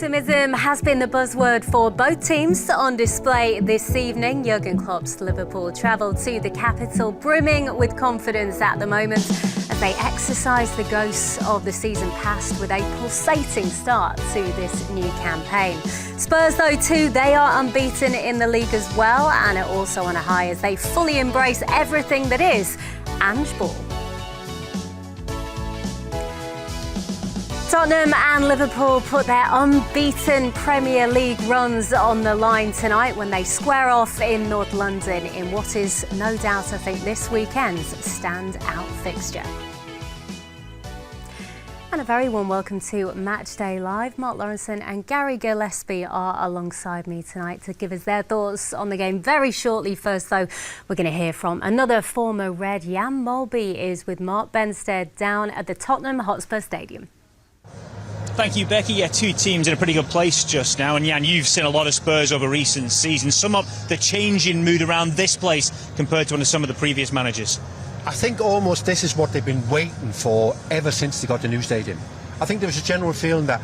Optimism has been the buzzword for both teams on display this evening. Jürgen Klopp's Liverpool travelled to the capital brimming with confidence at the moment as they exercise the ghosts of the season past with a pulsating start to this new campaign. Spurs, though, too, they are unbeaten in the league as well and are also on a high as they fully embrace everything that is Ange ball. Tottenham and Liverpool put their unbeaten Premier League runs on the line tonight when they square off in North London in what is no doubt, I think, this weekend's standout fixture. And a very warm welcome to Matchday Live. Mark Lawrenson and Gary Gillespie are alongside me tonight to give us their thoughts on the game very shortly. First, though, we're going to hear from another former Red. Jan Molby is with Mark Benstead down at the Tottenham Hotspur Stadium. Thank you, Becky. Yeah, two teams in a pretty good place just now. And Jan, you've seen a lot of Spurs over recent seasons. Sum up the change in mood around this place compared to some of the previous managers. I think almost this is what they've been waiting for ever since they got the new stadium. I think there was a general feeling that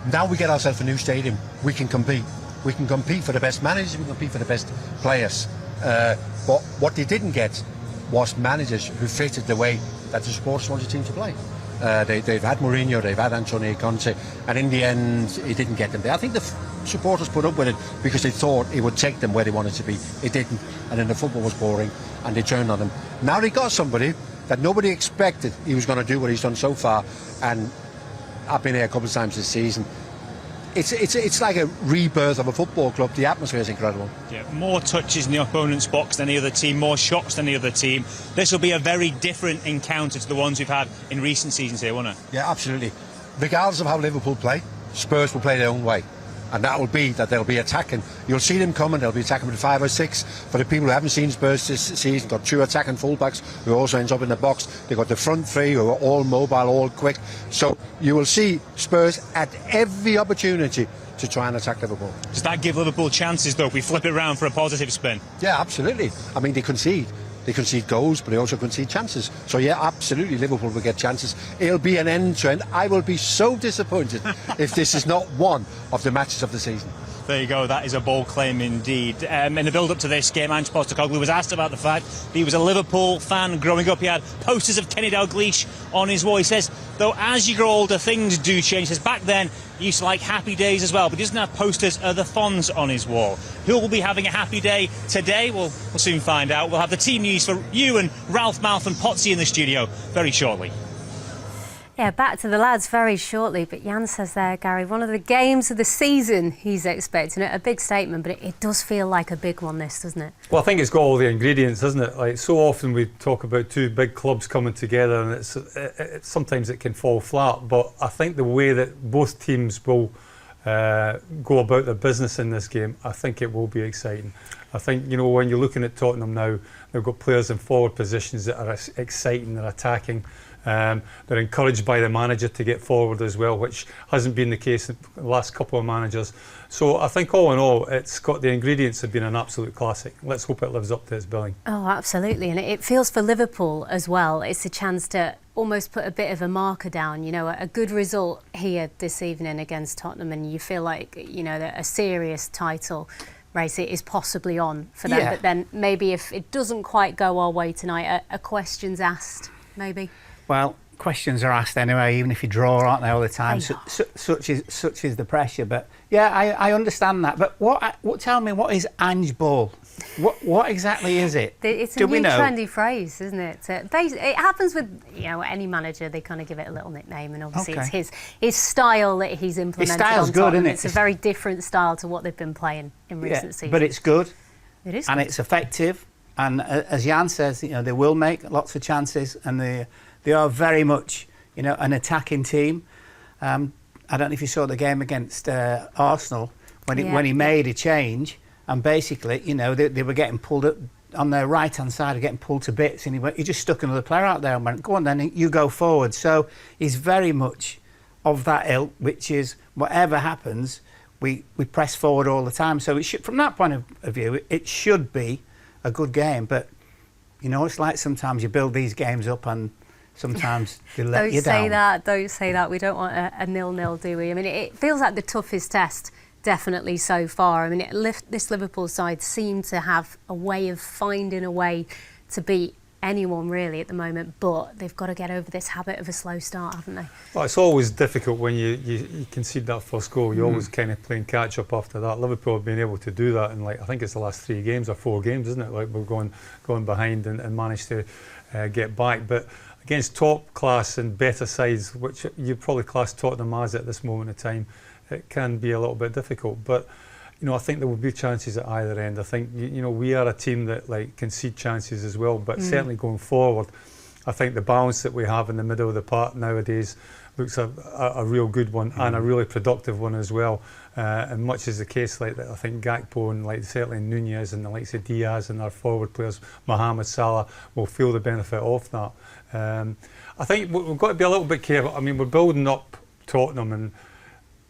now we get ourselves a new stadium, we can compete. We can compete for the best managers, we can compete for the best players. But what they didn't get was managers who fitted the way that the supporters wanted the team to play. They've had Mourinho, they've had Antonio Conte, and in the end, he didn't get them there. I think the supporters put up with it because they thought it would take them where they wanted to be. It didn't, and then the football was boring, and they turned on him. Now they got somebody that nobody expected he was going to do what he's done so far, and I've been here a couple of times this season. It's like a rebirth of a football club. The atmosphere is incredible. Yeah, more touches in the opponent's box than any other team, more shots than any other team. This will be a very different encounter to the ones we've had in recent seasons here, won't it? Yeah, absolutely. Regardless of how Liverpool play, Spurs will play their own way. And that will be that they'll be attacking. You'll see them coming, they'll be attacking with 5 or 6. For the people who haven't seen Spurs this season, got 2 attacking fullbacks who also ends up in the box. They've got the front 3 who are all mobile, all quick. So you will see Spurs at every opportunity to try and attack Liverpool. Does that give Liverpool chances, though, if we flip it around for a positive spin? Yeah, absolutely. I mean, they concede goals, but they also concede chances. So yeah, absolutely, Liverpool will get chances. It'll be an end trend. I will be so disappointed if this is not one of the matches of the season. There you go, that is a bold claim indeed. In the build-up to this game, Ange Postecoglou was asked about the fact he was a Liverpool fan growing up. He had posters of Kenny Dalglish on his wall. He says, though, as you grow older, things do change. He says, back then, he used to like Happy Days as well, but he doesn't have posters of the Fonz on his wall. Who will be having a happy day today? We'll soon find out. We'll have the team news for you and Ralph, Mouth and Potsy in the studio very shortly. Yeah, back to the lads very shortly, but Jan says there, Gary, one of the games of the season he's expecting it. A big statement, but it does feel like a big one, this, doesn't it? Well, I think it's got all the ingredients, doesn't it? Like, so often we talk about two big clubs coming together and sometimes it can fall flat, but I think the way that both teams will go about their business in this game, I think it will be exciting. I think, when you're looking at Tottenham now, they've got players in forward positions that are exciting, they're attacking. They're encouraged by the manager to get forward as well, which hasn't been the case in the last couple of managers. So I think all in all, it's got the ingredients of being an absolute classic. Let's hope it lives up to its billing. Oh, absolutely. And it feels for Liverpool as well. It's a chance to almost put a bit of a marker down, a good result here this evening against Tottenham, and you feel like, that a serious title race is possibly on for them. Yeah. But then maybe if it doesn't quite go our way tonight, a question's asked, maybe. Well, questions are asked anyway, even if you draw, aren't they, all the time? Such is the pressure. But yeah, I understand that. But tell me, what is Ange ball? What exactly is it? It's a new trendy phrase, isn't it? It happens with any manager. They kind of give it a little nickname, and obviously it's his style that he's implemented. His style's good, isn't it? It's a very different style to what they've been playing in recent seasons. But it's good. It is, and it's effective. And as Jan says, they will make lots of chances, and they are very much, an attacking team. I don't know if you saw the game against Arsenal when he made a change, and basically, they were getting pulled up on their right-hand side, getting pulled to bits, and he just stuck another player out there and went, "Go on, then you go forward." So he's very much of that ilk, which is whatever happens, we press forward all the time. So from that point of view, it should be a good game. But it's like sometimes you build these games up and sometimes they let you Don't down. Don't say that. We don't want a 0-0, do we? I mean, it feels like the toughest test, definitely so far. I mean, this Liverpool side seem to have a way of finding a way to beat anyone really at the moment, but they've got to get over this habit of a slow start, haven't they? Well, it's always difficult when you concede that first goal. You're always kind of playing catch up after that. Liverpool have been able to do that in, like, I think it's the last 3 games or 4 games, isn't it? Like, we're going behind and managed to get back. But against top class and better sides, which you probably class Tottenham as at this moment in time, it can be a little bit difficult. But I think there will be chances at either end. I think we are a team that concede chances as well, but certainly going forward, I think the balance that we have in the middle of the park nowadays looks a real good one and a really productive one as well. And much is the case, I think Gakpo and certainly Nunez and the likes of Diaz and our forward players, Mohamed Salah, will feel the benefit of that. I think we've got to be a little bit careful. I mean, we're building up Tottenham, and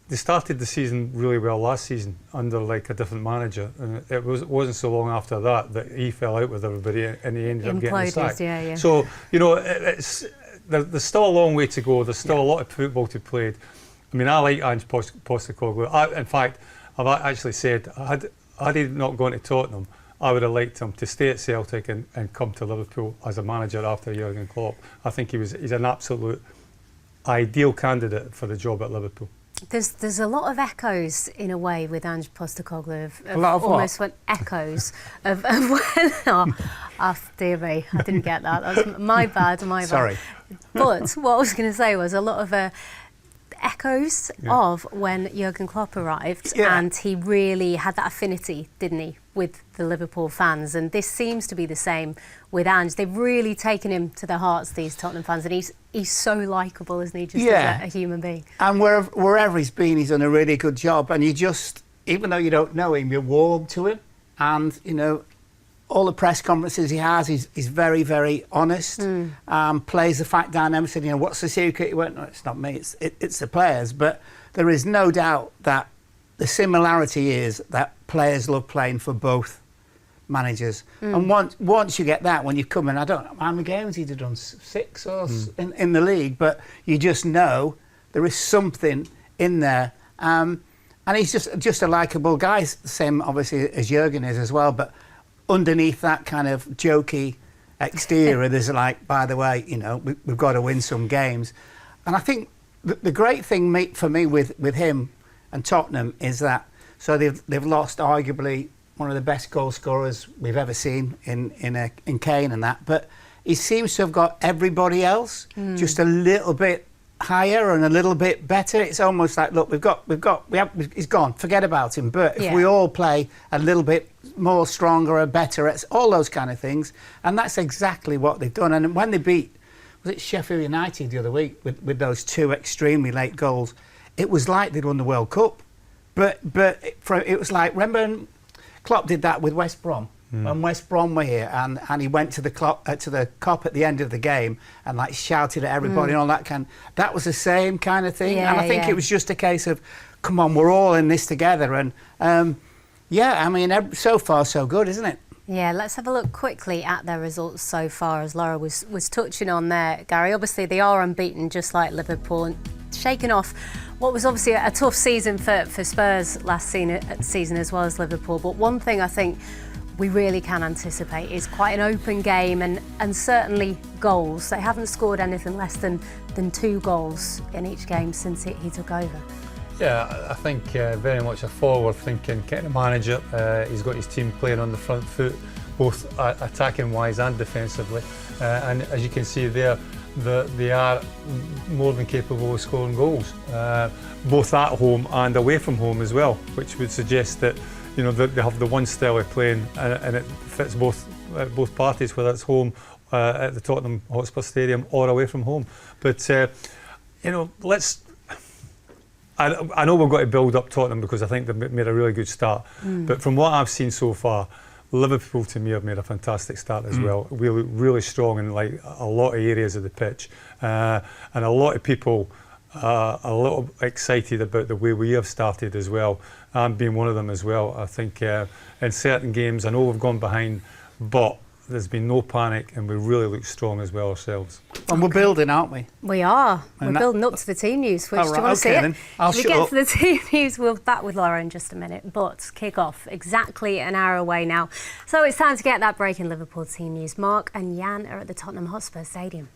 they started the season really well last season under a different manager, and it wasn't so long after that he fell out with everybody and he ended up getting the sack. Yeah. So there's still a long way to go. There's still a lot of football to be played. I mean, I like Ange Postecoglou. In fact, I've actually said had he not gone to Tottenham, I would have liked him to stay at Celtic and come to Liverpool as a manager after Jürgen Klopp. I think he's an absolute ideal candidate for the job at Liverpool. There's a lot of echoes in a way with Ange Postecoglou. A lot of almost what? Echoes of when. Dear me, I didn't get that. That was my bad. Sorry. But what I was going to say was a lot of echoes of when Jürgen Klopp arrived, and he really had that affinity, didn't he, with the Liverpool fans? And this seems to be the same with Ange. They've really taken him to their hearts, these Tottenham fans, and he's so likeable, isn't he, just as a human being? And wherever he's been, he's done a really good job. And you just, even though you don't know him, you're warm to him. And all the press conferences he has, he's very, very honest. Plays the fact down. Never said, what's the secret? He went, no, it's not me. It's the players. But there is no doubt that the similarity is that players love playing for both managers. And once you get that, when you come in, I don't know how many games he'd have done, 6 or in the league, but you just know there is something in there. And he's just a likeable guy, same obviously as Jürgen is as well. But underneath that kind of jokey exterior, there's by the way, we've got to win some games. And I think the great thing for me with him and Tottenham is that they've lost arguably one of the best goal scorers we've ever seen in Kane and that, but he seems to have got everybody else just a little bit higher and a little bit better. It's almost like, look, he's gone, forget about him. But if we all play a little bit more stronger or better, it's all those kind of things, and that's exactly what they've done. And when they beat, was it Sheffield United the other week with those 2 extremely late goals, it was like they'd won the World Cup. But it was like, remember Klopp did that with West Brom. When West Brom were here, and he went to the Kop at the end of the game and shouted at everybody and all that that was the same kind of thing. And I think it was just a case of, come on, we're all in this together. And I mean, so far so good, isn't it? Yeah, let's have a look quickly at their results so far, as Laura was touching on there, Gary. Obviously, they are unbeaten, just like Liverpool, and shaking off what was obviously a tough season for Spurs last season as well as Liverpool. But one thing I think we really can anticipate is quite an open game and certainly goals. They haven't scored anything less than 2 goals in each game since he took over. Yeah, I think very much a forward-thinking kind of manager. He's got his team playing on the front foot, both attacking-wise and defensively. And as you can see there, they are more than capable of scoring goals, both at home and away from home as well, which would suggest that that they have the one style of playing, and it fits both parties, whether it's home at the Tottenham Hotspur Stadium or away from home. But let's. I know we've got to build up Tottenham because I think they've made a really good start. But from what I've seen so far, Liverpool to me have made a fantastic start as well. Really, really strong in a lot of areas of the pitch, and a lot of people are a little excited about the way we have started as well. I'm being one of them as well. I think in certain games, I know we've gone behind, but there's been no panic, and we really look strong as well ourselves. And we're building, aren't we? We are. And We're building up to the team news, which Oh, do you right, want to see okay it? then. I'll If we shut get up. to the team news, we'll back with Laura in just a minute. But kick off exactly an hour away now. So it's time to get that breaking Liverpool team news. Mark and Jan are at the Tottenham Hotspur Stadium.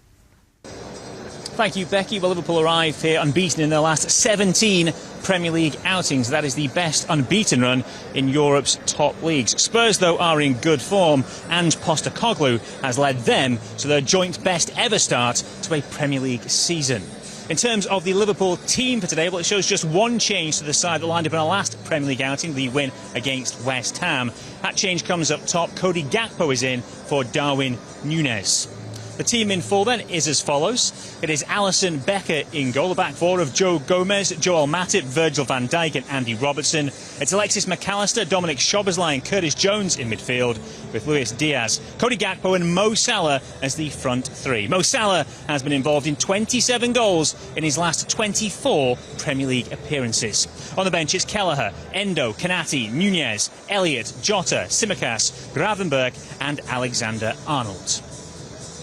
Thank you, Becky. Well, Liverpool arrived here unbeaten in their last 17 Premier League outings. That is the best unbeaten run in Europe's top leagues. Spurs, though, are in good form, and Postecoglou has led them to their joint best ever start to a Premier League season. In terms of the Liverpool team for today, well, it shows just one change to the side that lined up in our last Premier League outing, the win against West Ham. That change comes up top. Cody Gakpo is in for Darwin Núñez. The team in full then is as follows. It is Alisson Becker in goal, the back four of Joe Gomez, Joel Matip, Virgil van Dijk and Andy Robertson. It's Alexis McAllister, Dominic Szoboszlai and Curtis Jones in midfield with Luis Diaz, Cody Gakpo and Mo Salah as the front three. Mo Salah has been involved in 27 goals in his last 24 Premier League appearances. On the bench it's Kelleher, Endo, Kanati, Núñez, Elliott, Jota, Tsimikas, Gravenberch and Alexander-Arnold.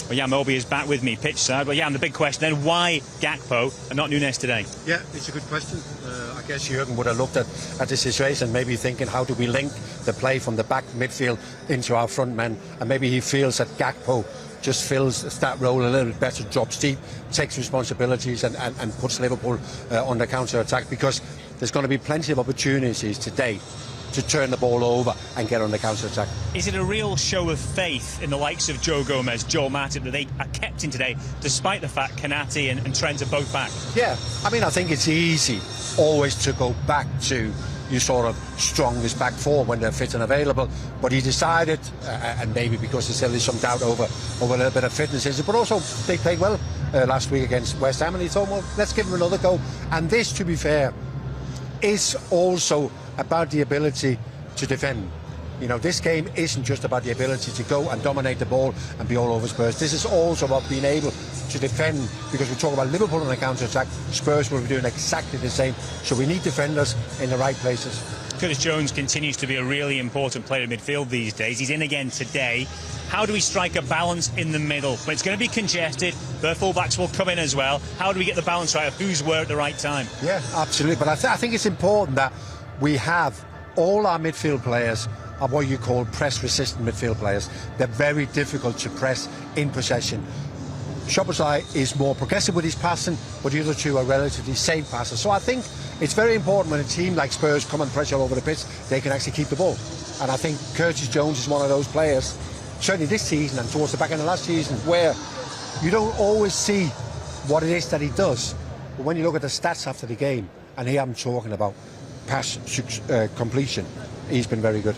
Well, Jan Moby is back with me, pitch side. Well, Jan, the big question then, why Gakpo and not Núñez today? Yeah, it's a good question. I guess Jürgen would have looked at the situation, maybe thinking, how do we link the play from the back midfield into our front men? And maybe he feels that Gakpo just fills that role a little bit better, drops deep, takes responsibilities and puts Liverpool on the counter-attack, because there's going to be plenty of opportunities today to turn the ball over and get on the counter-attack. Is it a real show of faith in the likes of Joe Gomez, Joel Matip, that they are kept in today, despite the fact Kanati and Trent are both back? Yeah, I mean, I think it's easy always to go back to your sort of strongest back four when they're fit and available, but he decided, and maybe because there's still some doubt over a little bit of fitness, but also they played well last week against West Ham, and he thought, well, let's give him another go. And this, to be fair, is also about the ability to defend. You know, this game isn't just about the ability to go and dominate the ball and be all over Spurs. This is also about being able to defend, because we talk about Liverpool on the counter-attack. Spurs will be doing exactly the same. So we need defenders in the right places. Curtis Jones continues to be a really important player in midfield these days. He's in again today. How do we strike a balance in the middle? When it's going to be congested, their fullbacks will come in as well. How do we get the balance right of who's where at the right time? Yeah, absolutely. But I think it's important that we have all our midfield players are what you call press-resistant midfield players. They're very difficult to press in possession. Szoboszlai is more progressive with his passing, but the other two are relatively safe passers. So I think it's very important when a team like Spurs come and pressure over the pitch, they can actually keep the ball. And I think Curtis Jones is one of those players, certainly this season and towards the back end of last season, where you don't always see what it is that he does. But when you look at the stats after the game, and here I'm talking about pass completion, he's been very good.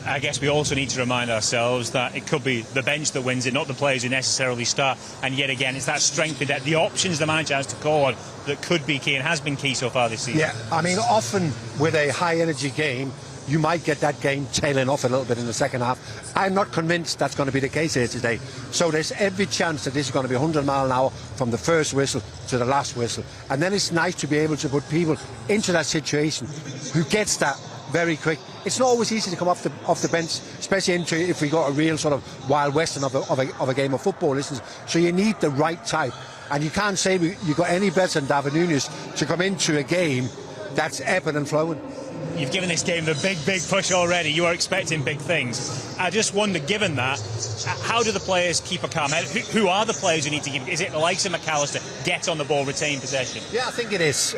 I guess we also need to remind ourselves that it could be the bench that wins it, not the players who necessarily start. And yet again, it's that strength in that the options the manager has to call on that could be key and has been key so far this season. Yeah, I mean, often with a high-energy game, you might get that game tailing off a little bit in the second half. I'm not convinced that's going to be the case here today. So there's every chance that this is going to be 100 mile an hour from the first whistle to the last whistle. And then it's nice to be able to put people into that situation who gets that very quick. It's not always easy to come off the bench, especially if we got a real sort of Wild Western of a game of football. So you need the right type. And you can't say you got any better than Darwin Núñez to come into a game that's ebbing and flowing. You've given this game the big push already. You are expecting big things. I just wonder, given that, how do the players keep a calm head? Who are the players who need to keep? Is it the likes of McAllister, get on the ball, retain possession? Yeah, I think it is.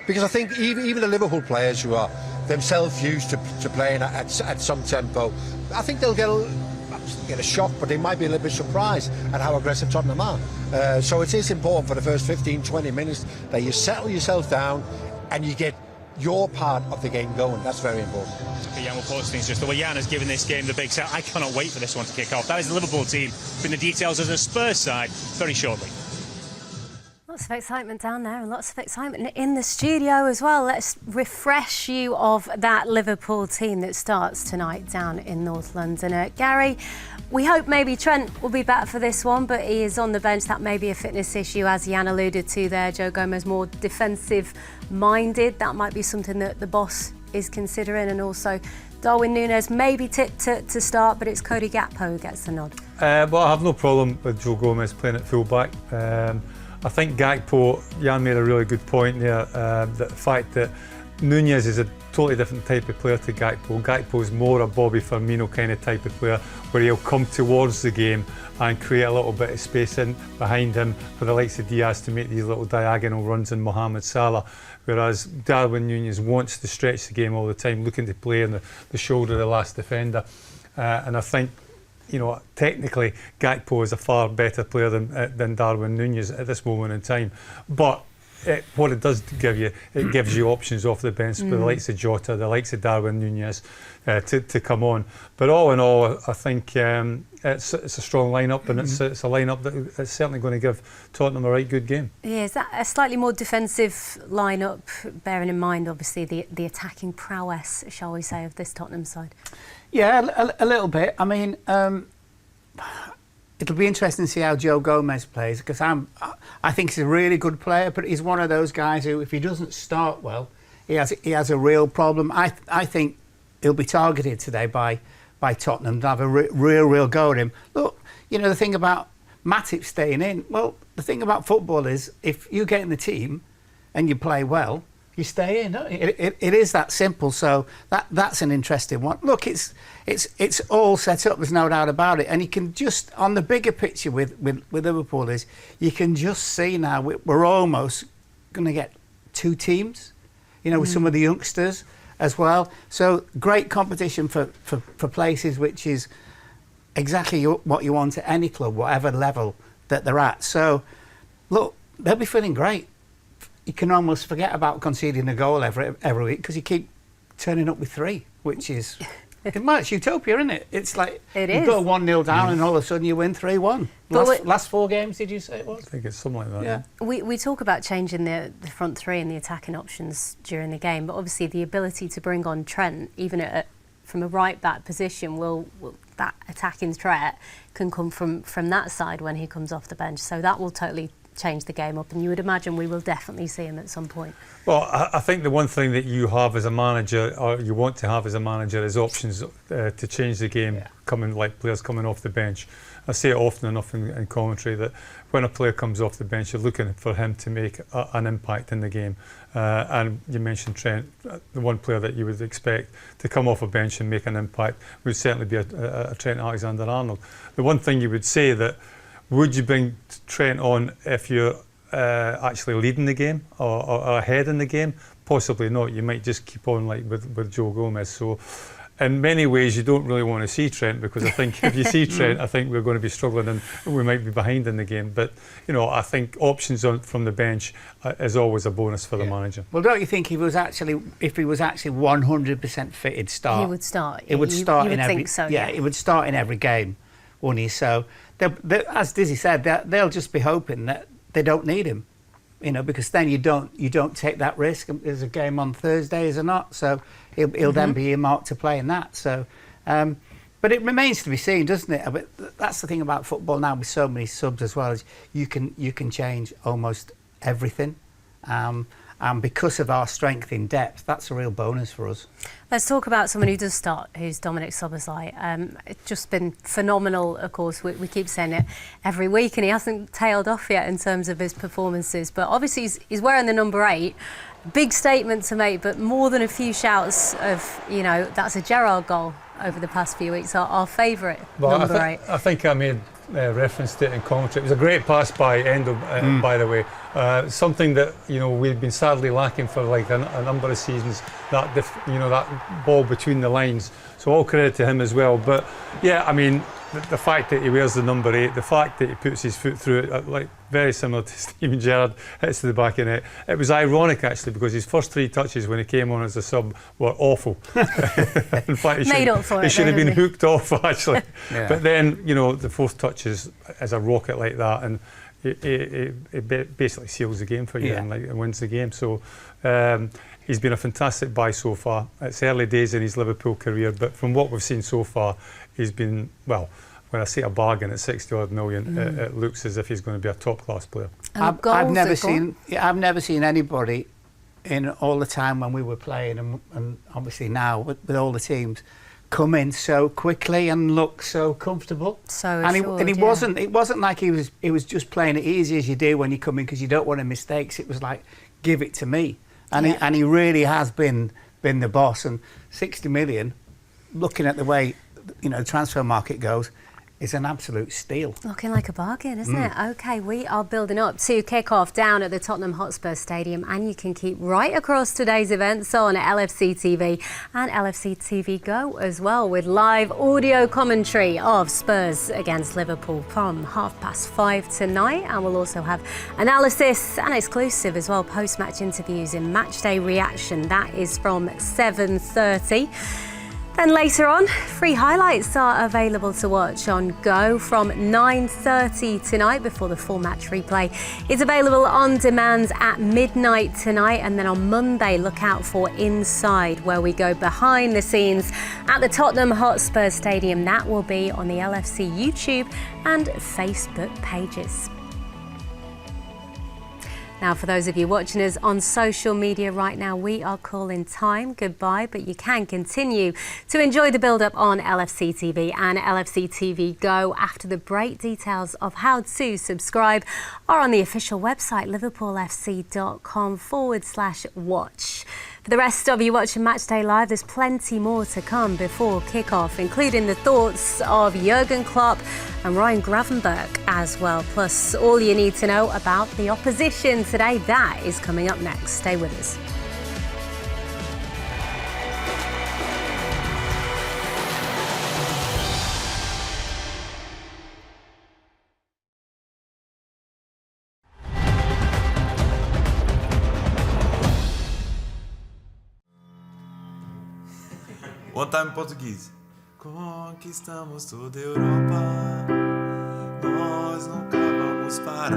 Because I think even the Liverpool players who are themselves used to playing at some tempo, I think they'll get a shock, but they might be a little bit surprised at how aggressive Tottenham are. So it is important for the first 15-20 minutes that you settle yourself down and you get your part of the game going. That's very important. Okay, Jan, we'll pause things just. Well, Jan has given this game the big set. I cannot wait for this one to kick off. That is the Liverpool team. Bring the details of the Spurs side very shortly. Lots of excitement down there and lots of excitement in the studio as well. Let's refresh you of that Liverpool team that starts tonight down in North London. Gary, we hope maybe Trent will be back for this one, but he is on the bench. That may be a fitness issue, as Jan alluded to there. Joe Gomez more defensive-minded. That might be something that the boss is considering, and also Darwin Núñez maybe tipped to start, but it's Cody Gakpo who gets the nod. Well, I have no problem with Joe Gomez playing at full-back. I think Gakpo, Jan made a really good point there, the fact that Núñez is a totally different type of player to Gakpo. Gakpo is more a Bobby Firmino kind of type of player, where he'll come towards the game and create a little bit of space in behind him for the likes of Diaz to make these little diagonal runs in Mohamed Salah. Whereas Darwin Núñez wants to stretch the game all the time, looking to play on the shoulder of the last defender. And I think, you know, technically Gakpo is a far better player than Darwin Núñez at this moment in time. But what it does give you, it gives you options off the bench for the likes of Jota, the likes of Darwin Núñez to come on. But all in all, I think it's a strong lineup, and it's a lineup that is certainly going to give Tottenham a right good game. Yeah, is that a slightly more defensive lineup, bearing in mind obviously the attacking prowess, shall we say, of this Tottenham side? Yeah, a little bit. I mean, it'll be interesting to see how Joe Gomez plays, because I think he's a really good player, but he's one of those guys who, if he doesn't start well, he has a real problem. I think he'll be targeted today by Tottenham to have a real go at him. Look, you know, the thing about Matip staying in, well, the thing about football is if you get in the team and you play well, you stay in. It is that simple. So that's an interesting one. Look, it's all set up. There's no doubt about it. And you can just, on the bigger picture with Liverpool, is you can just see now we're almost going to get two teams, you know, with some of the youngsters as well. So great competition for places, which is exactly what you want at any club, whatever level that they're at. So look, they'll be feeling great. You can almost forget about conceding a goal every week, because you keep turning up with three, which is it's utopia, isn't it? It's like you go 1-0 down and all of a sudden you win 3-1. Last 4 games, did you say it was? I think it's something like that. Yeah. We talk about changing the front three and the attacking options during the game, but obviously the ability to bring on Trent, even from a right back position, will that attacking threat can come from that side when he comes off the bench. So that will totally change the game up, and you would imagine we will definitely see him at some point. Well, I think the one thing that you have as a manager, or you want to have as a manager, is options to change the game, like players coming off the bench. I say it often enough in commentary that when a player comes off the bench, you're looking for him to make an impact in the game. And you mentioned Trent, the one player that you would expect to come off a bench and make an impact would certainly be a Trent Alexander-Arnold. The one thing you would say that, would you bring Trent on if you're actually leading the game or ahead in the game? Possibly not. You might just keep on like with Joe Gomez. So in many ways you don't really want to see Trent, because I think if you see Trent, I think we're going to be struggling and we might be behind in the game. But you know, I think options from the bench is always a bonus for the manager. Well, don't you think if he was actually 100% fitted, he would start? It would start in every. Think so, yeah, it would start in every game, wouldn't he? So, as Dizzy said, they'll just be hoping that they don't need him, you know, because then you don't take that risk. There's a game on Thursday, is there not? So he'll then be earmarked to play in that. So, but it remains to be seen, doesn't it? But that's the thing about football now, with so many subs as well, is you can change almost everything. And because of our strength in depth, that's a real bonus for us. Let's talk about someone who does start, who's Dominic Szoboszlai. It's just been phenomenal, of course. We keep saying it every week, and he hasn't tailed off yet in terms of his performances. But obviously he's wearing the number 8. Big statement to make, but more than a few shouts of, you know, that's a Gerrard goal over the past few weeks, our favourite number 8. I think I made reference to it in commentary. It was a great pass by Endo, by the way. Something that, you know, we've been sadly lacking for like a number of seasons. That ball between the lines. So all credit to him as well. But yeah, I mean, the fact that he wears the number 8, the fact that he puts his foot through it, like very similar to Steven Gerrard, hits to the back of the net. It was ironic actually, because his first 3 touches when he came on as a sub were awful. In fact, he should have been hooked off actually. Yeah. But then, you know, the 4th touch is a rocket like that, and it basically seals the game for you and wins the game. So he's been a fantastic buy so far. It's early days in his Liverpool career, but from what we've seen so far, he's been, well, when I say a bargain at 60-odd million, it looks as if he's going to be a top-class player. I've never seen anybody in all the time when we were playing, and obviously now with all the teams, come in so quickly and look so comfortable. So and he yeah. wasn't. It wasn't like he was just playing it easy as you do when you come in because you don't want any mistakes. It was like, give it to me, and he really has been the boss. And 60 million, looking at the way the transfer market goes, is an absolute steal. Looking like a bargain, isn't it? OK, we are building up to kick-off down at the Tottenham Hotspur Stadium, and you can keep right across today's events on LFC TV and LFC TV Go as well, with live audio commentary of Spurs against Liverpool from 5:30 tonight. And we'll also have analysis and exclusive as well, post-match interviews in Matchday Reaction. That is from 7:30. Then later on, free highlights are available to watch on Go from 9:30 tonight, before the full match replay is available on demand at midnight tonight. And then on Monday, look out for Inside, where we go behind the scenes at the Tottenham Hotspur Stadium. That will be on the LFC YouTube and Facebook pages. Now, for those of you watching us on social media right now, we are calling time goodbye, but you can continue to enjoy the build-up on LFC TV and LFC TV Go after the break. Details of how to subscribe are on the official website, liverpoolfc.com/watch. For the rest of you watching Matchday Live, there's plenty more to come before kick-off, including the thoughts of Jürgen Klopp and Ryan Gravenberch as well. Plus, all you need to know about the opposition today. That is coming up next. Stay with us. One time em português. Conquistamos toda a Europa. Nós nunca vamos parar.